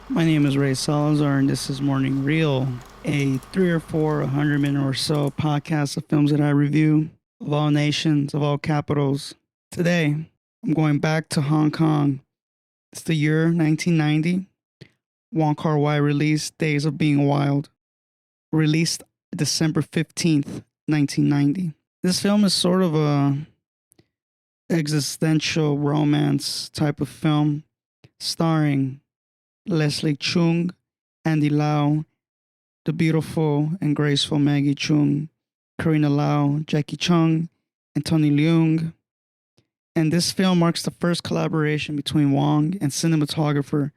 My name is Ray Salazar, and this is Morning Reel, a 100 minute or so podcast of films that I review of all nations, of all capitals. Today, I'm going back to Hong Kong. It's the year 1990. Wong Kar-wai released Days of Being Wild, released December 15th, 1990. This film is sort of a existential romance type of film starring Leslie Chung, Andy Lau, the beautiful and graceful Maggie Chung, Karina Lau, Jackie Chung, and Tony Leung. And this film marks the first collaboration between Wong and cinematographer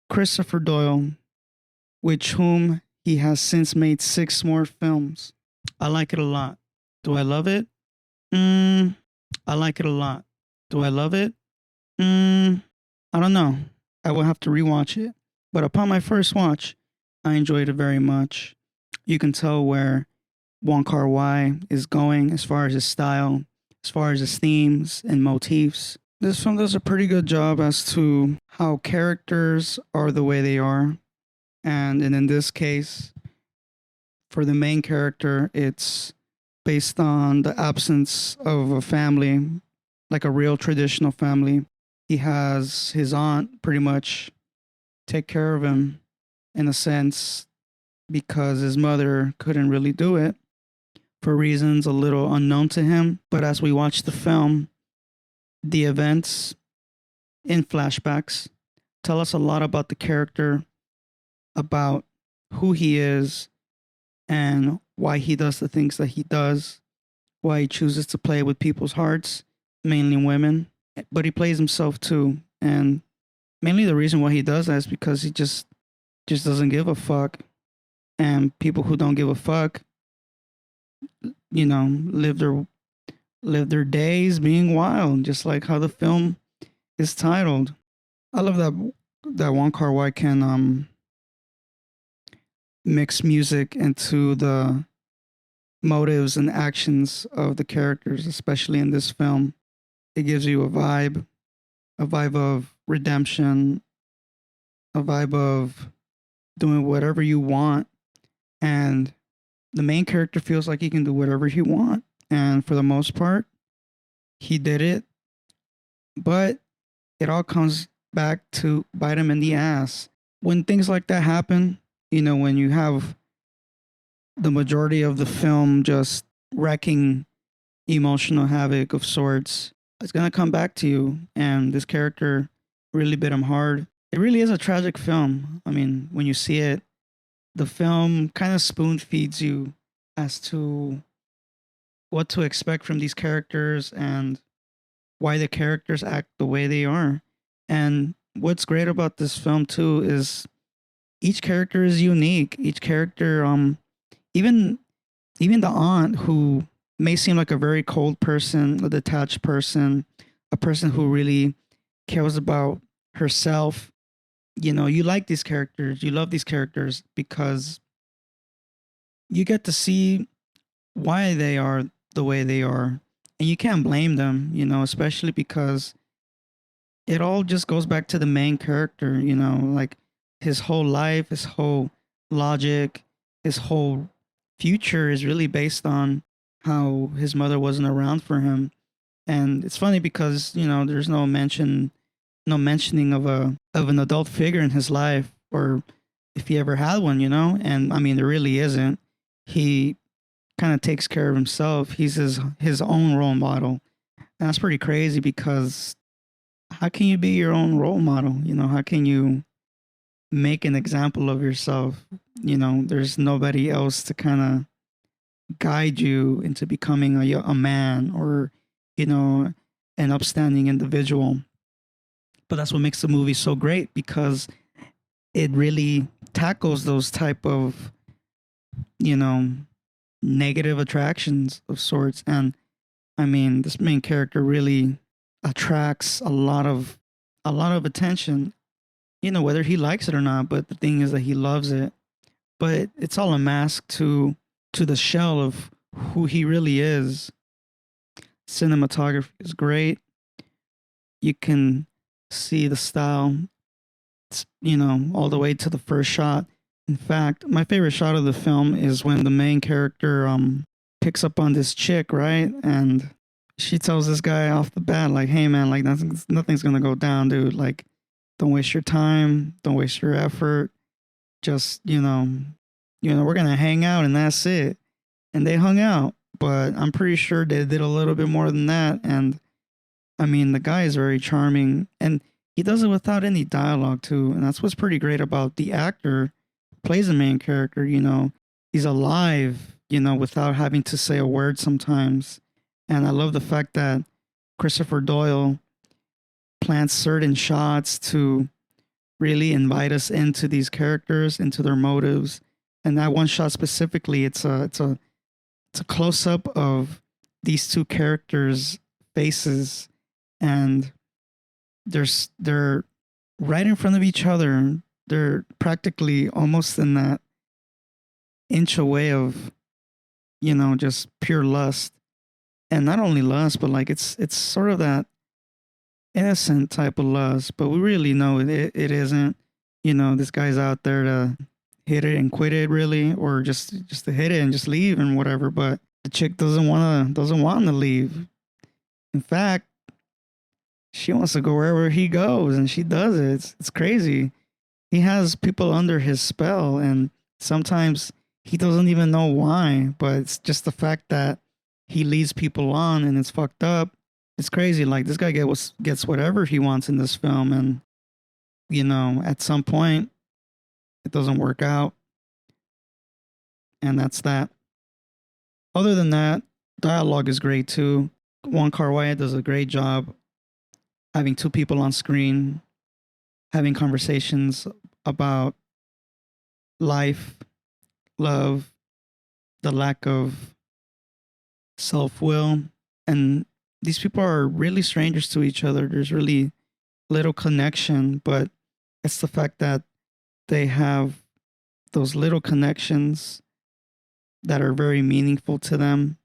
Christopher Doyle, with whom he has since made 6 more films. I like it a lot. Do I love it? I like it a lot. Do I love it? I don't know. I will have to rewatch it. But upon my first watch, I enjoyed it very much. You can tell where Wong Kar-wai is going as far as his style, as far as his themes and motifs. This film does a pretty good job as to how characters are the way they are. And in this case, for the main character, it's based on the absence of a family, like a real traditional family. He has his aunt pretty much take care of him in a sense because his mother couldn't really do it for reasons a little unknown to him. But as we watch the film, the events in flashbacks tell us a lot about the character, about who he is, and why he does the things that he does, why he chooses to play with people's hearts, mainly women. But he plays himself too. And mainly the reason why he does that is because he just doesn't give a fuck. And people who don't give a fuck, live their days being wild, just like how the film is titled. I love that Wong Kar-wai can mix music into the motives and actions of the characters, especially in this film. It gives you a vibe of redemption, a vibe of doing whatever you want. And the main character feels like he can do whatever he wants. And for the most part, he did it. But it all comes back to bite him in the ass. When things like that happen, when you have the majority of the film just wrecking emotional havoc of sorts, it's going to come back to you. And this character really bit him hard. It really is a tragic film. I mean, when you see it, the film kind of spoon feeds you as to what to expect from these characters and why the characters act the way they are. And what's great about this film too is each character is unique. Each character, even the aunt, who may seem like a very cold person, a detached person, a person who really cares about herself. You like these characters, you love these characters because you get to see why they are the way they are. And you can't blame them, especially because it all just goes back to the main character, like his whole life, his whole logic, his whole future is really based on how his mother wasn't around for him. And it's funny because, there's no mentioning of an adult figure in his life, or if he ever had one, And I mean, there really isn't. He kind of takes care of himself. He's his own role model. And that's pretty crazy because how can you be your own role model? How can you make an example of yourself? There's nobody else to kind of guide you into becoming a man or, an upstanding individual. But that's what makes the movie so great, because it really tackles those type of, negative attractions of sorts. And I mean, this main character really attracts a lot of attention, whether he likes it or not. But the thing is that he loves it. But it's all a mask to the shell of who he really is. Cinematography is great. You can see the style all the way to the first shot. In fact, my favorite shot of the film is when the main character picks up on this chick, right? And she tells this guy off the bat, like, "Hey man, like nothing's gonna go down, dude. Like, don't waste your time, don't waste your effort. Just, we're gonna hang out and that's it." And they hung out, but I'm pretty sure they did a little bit more than that. And I mean, the guy is very charming, and he does it without any dialogue too. And that's what's pretty great about the actor who plays the main character. He's alive, without having to say a word sometimes. And I love the fact that Christopher Doyle plants certain shots to really invite us into these characters, into their motives. And that one shot specifically, it's a close up of these two characters' faces, and they're right in front of each other. They're practically almost in that inch away of, just pure lust. And not only lust, but like it's sort of that innocent type of lust, but we really know it isn't. This guy's out there to hit it and quit it, really, or just to hit it and just leave and whatever. But the chick doesn't want him to leave. In fact, she wants to go wherever he goes, and she does it. It's crazy. He has people under his spell, and sometimes he doesn't even know why, but it's just the fact that he leads people on, and it's fucked up. It's crazy. Like, this guy gets whatever he wants in this film, and at some point it doesn't work out, and that's that. Other than that, dialogue is great too. Wong Kar-wai does a great job having two people on screen, having conversations about life, love, the lack of self-will. And these people are really strangers to each other. There's really little connection, but it's the fact that they have those little connections that are very meaningful to them.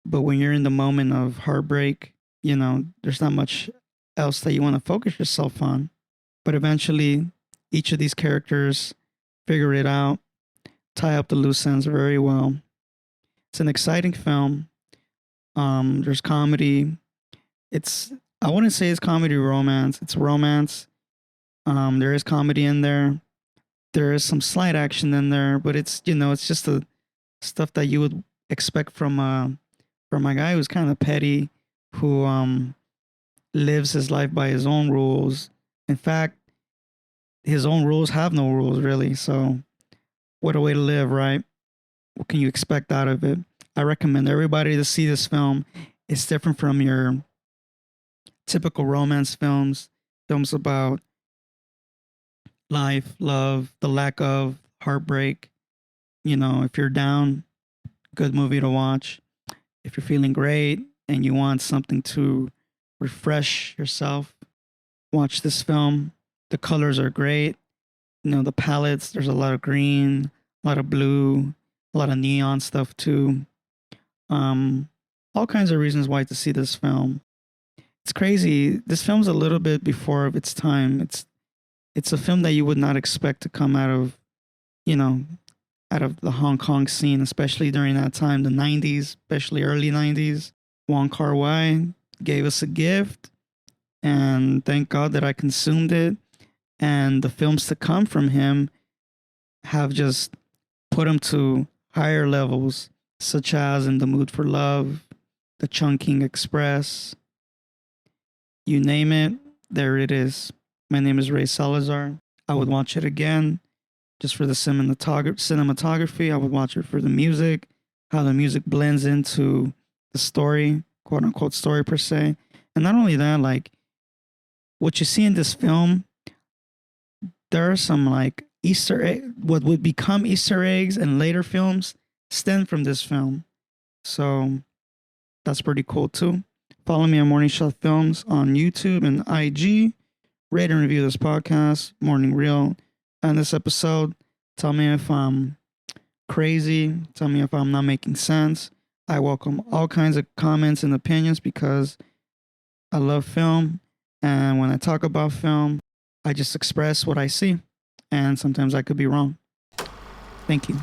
But when you're in the moment of heartbreak, there's not much else that you want to focus yourself on. But eventually, each of these characters figure it out, tie up the loose ends very well. It's an exciting film. There's comedy. I wouldn't say it's comedy romance. It's romance. There is comedy in there. There is some slight action in there, but it's just the stuff that you would expect from a guy who's kind of petty, who lives his life by his own rules. In fact, his own rules have no rules, really. So what a way to live, right? What can you expect out of it? I recommend everybody to see this film. It's different from your typical romance films about life, love, the lack of heartbreak. If you're down, good movie to watch. If you're feeling great and you want something to refresh yourself, watch this film. The colors are great. The palettes, there's a lot of green, a lot of blue, a lot of neon stuff too. All kinds of reasons why to see this film. It's crazy. This film's a little bit before of its time. It's a film that you would not expect to come out of the Hong Kong scene, especially during that time, the 90s, especially early 90s. Wong Kar-wai gave us a gift, and thank God that I consumed it. And the films to come from him have just put him to higher levels, such as In the Mood for Love, The Chungking Express. You name it, there it is. My name is Ray Salazar. I would watch it again just for the cinematography. I would watch it for the music, how the music blends into the story, quote unquote story per se. And not only that, like, what you see in this film, there are some like what would become Easter eggs in later films stem from this film. So that's pretty cool too. Follow me on Morning Shot Films on YouTube and IG. Rate and review this podcast, Morning Reel. And this episode, tell me if I'm crazy. Tell me if I'm not making sense. I welcome all kinds of comments and opinions because I love film. And when I talk about film, I just express what I see, and sometimes I could be wrong. Thank you.